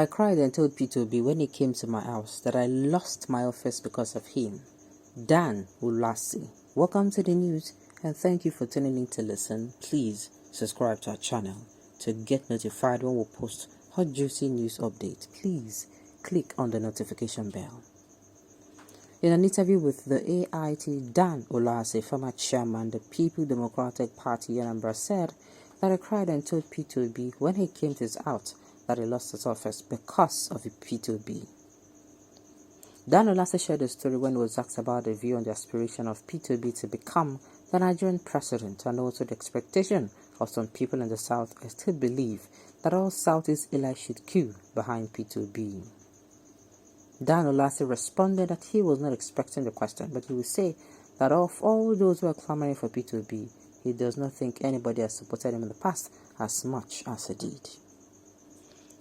I cried and told P2B when he came to my house that I lost my office because of him. Dan Ulasi. Welcome to the news and thank you for tuning in to listen. Please subscribe to our channel to get notified when we post hot juicy news update. Please click on the notification bell. In an interview with the AIT, Dan Ulasi, former chairman, the People Democratic Party Anambra, said that I cried and told P2B when he came to his house that he lost his office because of the P2B. Dan Ulasi shared a story when he was asked about the view on the aspiration of P2B to become the Nigerian president, and also the expectation of some people in the South still believe that all Southeast Eli should queue behind P2B. Dan Ulasi responded that he was not expecting the question, but he would say that of all those who are clamoring for P2B, he does not think anybody has supported him in the past as much as he did.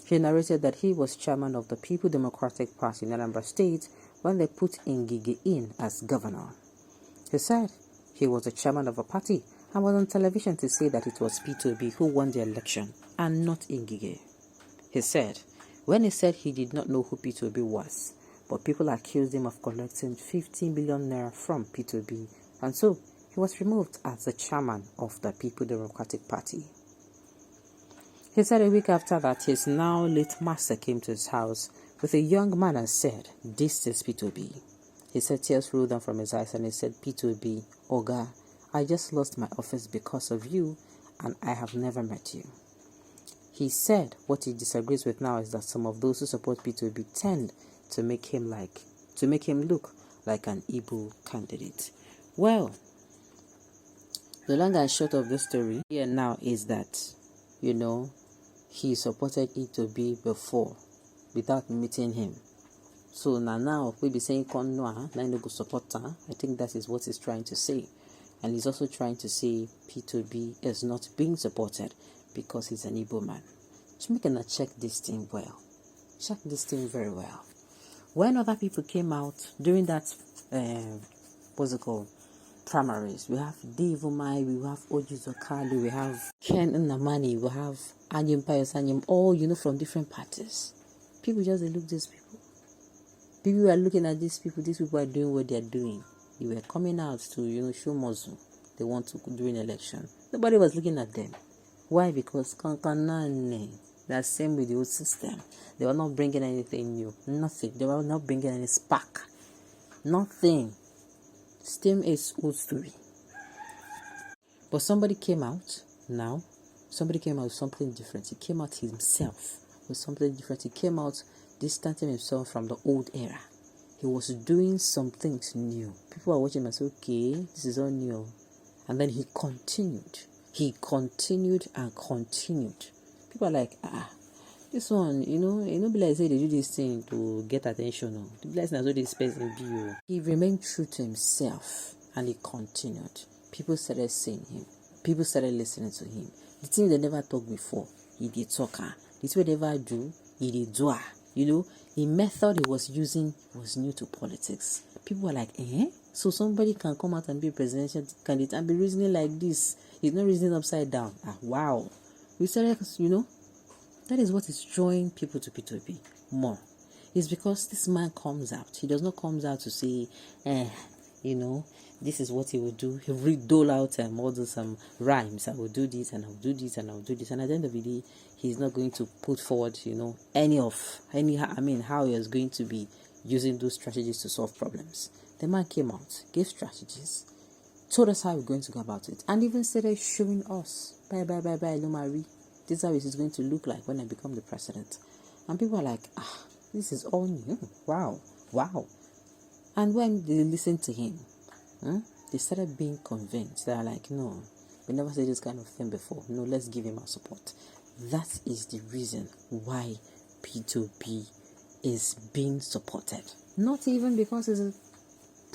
He narrated that he was chairman of the People Democratic Party in Anambra State when they put Ngige in as governor. He said he was the chairman of a party and was on television to say that it was P2B who won the election and not Ngige. He said when he said he did not know who P2B was, but people accused him of collecting 15 billion naira from P2B, and so he was removed as the chairman of the People Democratic Party. He said a week after that, his now late master came to his house with a young man and said, "This is P2B." He said tears rolled down from his eyes and he said, "P2B, Oga, I just lost my office because of you and I have never met you." He said what he disagrees with now is that some of those who support P2B tend to make him look like an Igbo candidate. Well, the long and short of the story here now is that, he supported P2B before without meeting him. So now we be saying now no go support her. I think that is what he's trying to say. And he's also trying to say P2B is not being supported because he's an Igbo man. So we can check this thing well. Check this thing very well. When other people came out during that primaries, we have Dave Umai, we have Oji Zokali, we have Ken Nnamani, we have Anyim Payos, all from different parties. People just look at these people. People were looking at these people are doing what they are doing. They were coming out to show muscle. They want to do an election. Nobody was looking at them. Why? Because that's same with the old system. They were not bringing anything new. Nothing. They were not bringing any spark. Nothing. Same is old story. But somebody came out now. Somebody came out with something different. He came out himself with something different. He came out distancing himself from the old era. He was doing some things new. People are watching him and say, okay, this is all new. And then he continued. He continued and continued. People are like, this one, be like say they do this thing to get attention. No. The blessing as well this person be. He remained true to himself and he continued. People started seeing him. People started listening to him. The thing they never talked before, he did talk. The thing they never do, he did do. The method he was using was new to politics. People were like, so somebody can come out and be a presidential candidate and be reasoning like this. He's not reasoning upside down. Wow. We started, that is what is drawing people to P2B more. It's because this man comes out. He does not come out to say, this is what he will do. He will dole out all those rhymes. I will do this and I will do this and I will do this. And at the end of the day, he's not going to put forward, how he is going to be using those strategies to solve problems. The man came out, gave strategies, told us how we're going to go about it, and even started showing us, bye, Lumari. This is how it is going to look like when I become the president. And people are like, this is all new. Wow. And when they listened to him, they started being convinced. They are like, no, we never said this kind of thing before. No, let's give him our support. That is the reason why P2B is being supported. Not even because he's a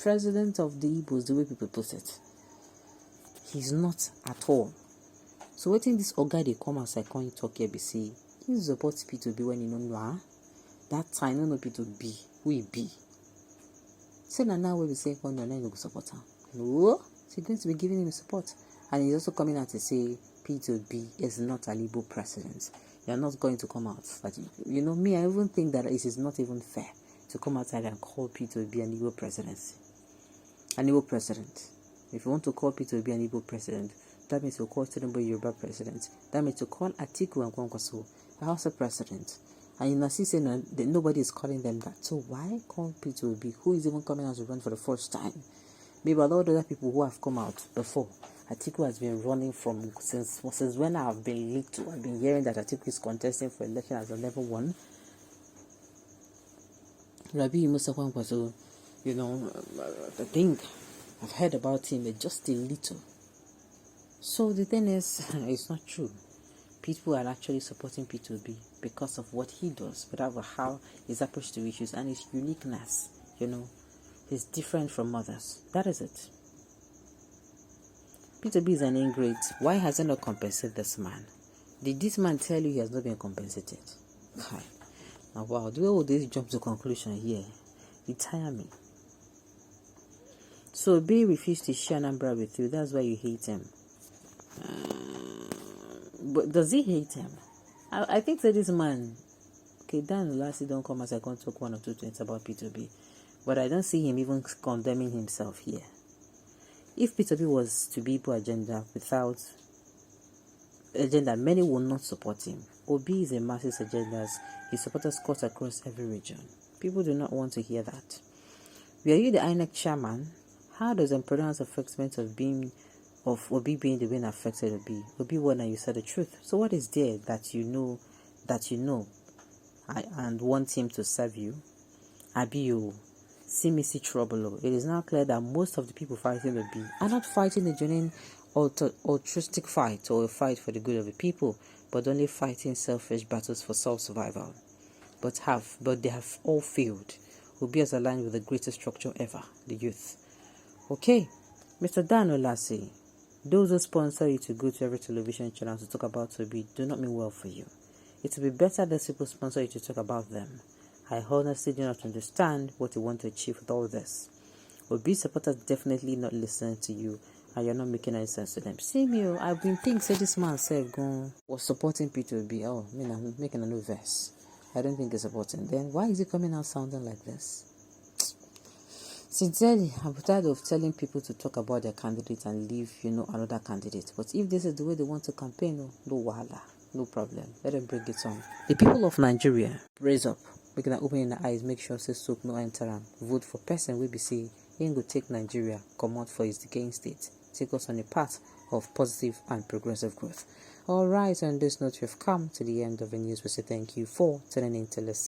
president of the Igbos, the way people put it. He's not at all. So waiting this guy they come outside calling talk here, he supports P2B when know that time no P2B who he be. So now we say no support him. No, he's going to be giving him support. And he's also coming out to say P2B is not an Igbo president. you're not going to come out. Like, you know, me, I even think that it is not even fair to come outside and call Peter to be an Igbo presidency. An Igbo president. If you want to call Peter to be an Igbo president, that means to call Tinubu Yoruba president. That means to call Atiku and Kwankwaso a House president. And you know, see saying that nobody is calling them that. So why call Peter Obi, who is even coming out to run for the first time? Maybe a lot of other people who have come out before. Atiku has been running from since when I have been leaked to. I've been hearing that Atiku is contesting for election as a level 1. Rabi Musa Kwankwaso, you know, I think I've heard about him just a little. So the thing is, it's not true. People are actually supporting P2B because of what he does, but of how his approach to issues and his uniqueness, you know, is different from others. That is it. P2B is an ingrate. Why hasn't not compensated this man? Did this man tell you he has not been compensated? Hi. Now, wow, the way all this jump to conclusion here, it tire me. So B refused to share number with you. That's why you hate him. But does he hate him? I think that this man, okay, Dan Ulasi don't come as I can talk 1 or 2 things about P2B, but I don't see him even condemning himself here. If P2B was to be Igbo agenda without agenda, many will not support him. Obi is a massive agenda. His supporters cut across every region. People do not want to hear that. Were you the INEC chairman? How does the imperial's affectment of Obi being the one affected Obi? Obi won and you said the truth. So what is there that you know and want him to serve you? Abi, you see me see trouble. It is now clear that most of the people fighting Obi are not fighting a genuine altruistic fight or a fight for the good of the people, but only fighting selfish battles for self-survival. But they have all failed. Obi has aligned with the greatest structure ever, the youth. Okay, Mr. Dan Ulasi, those who sponsor you to go to every television channel to talk about Obi do not mean well for you. It will be better that people sponsor you to talk about them. I honestly do not understand what you want to achieve with all this. Obi supporters definitely not listening to you, and you're not making any sense to them. See me, I've been thinking, say this man said was supporting P2B. Oh, I mean, I'm making a new verse. I don't think he's supporting. Then why is he coming out sounding like this? Sincerely, I'm tired of telling people to talk about their candidate and leave, another candidate. But if this is the way they want to campaign, no wahala, no problem. Let them bring it on. The people of Nigeria, raise up. Make them open their eyes, make sure say soap no enter them. Vote for person we be say he ain't go take Nigeria, come out for his decaying state. Take us on a path of positive and progressive growth. Alright, on this note, we've come to the end of the news. We say thank you for tuning in to listen.